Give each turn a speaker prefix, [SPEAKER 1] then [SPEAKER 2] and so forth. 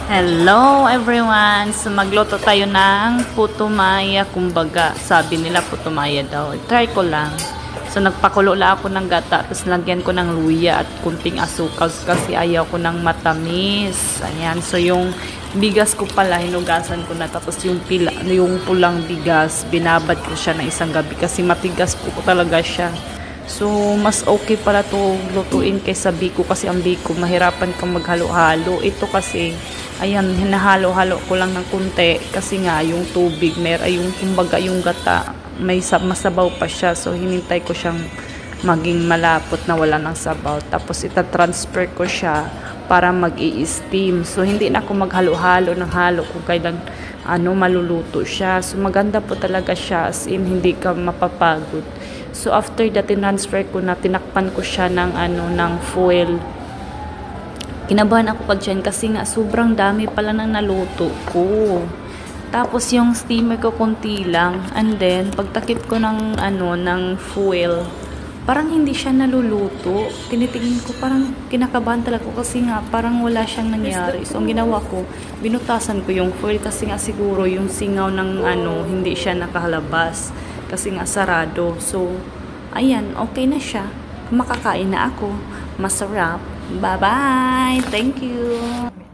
[SPEAKER 1] Hello everyone! So magluto tayo ng puto maya, kumbaga. Sabi nila puto maya daw. Try ko lang. So nagpakulo lang ako ng gata, tapos lagyan ko ng luya at kunting asukal kasi ayaw ko ng matamis. Ayan. So yung bigas ko pala, hinugasan ko na. Tapos yung pulang bigas, binabad ko siya na isang gabi kasi matigas po talaga siya. So, mas okay pala to lutuin kaysa biko kasi ang biko, mahirapan kang maghalo-halo. Ito kasi, ayan, hinahalo-halo ko lang ng kunti kasi nga yung tubig, yung kumbaga yung gata, masabaw pa siya. So, hinintay ko siyang maging malapot na wala ng sabaw. Tapos, itatransfer ko siya para mag-i-steam. So, hindi na ako maghalo-halo ng halo kung kailan maluluto siya. So, maganda po talaga siya as in hindi ka mapapagod. So, after that, tinransfer ko na, tinakpan ko siya ng foil. Kinabahan ako dyan kasi nga sobrang dami pala ng naluto ko. Tapos, yung steamer ko konti lang. And then, pagtakip ko ng foil, parang hindi siya naluluto. Tinitingin ko, parang kinakabahan talaga ko kasi nga parang wala siyang nangyari. So, ang ginawa ko, binutasan ko yung foil kasi nga siguro yung singaw ng hindi siya nakahalabas. Kasi nga sarado. So, ayan, okay na siya. Makakain na ako. Masarap. Bye-bye! Thank you!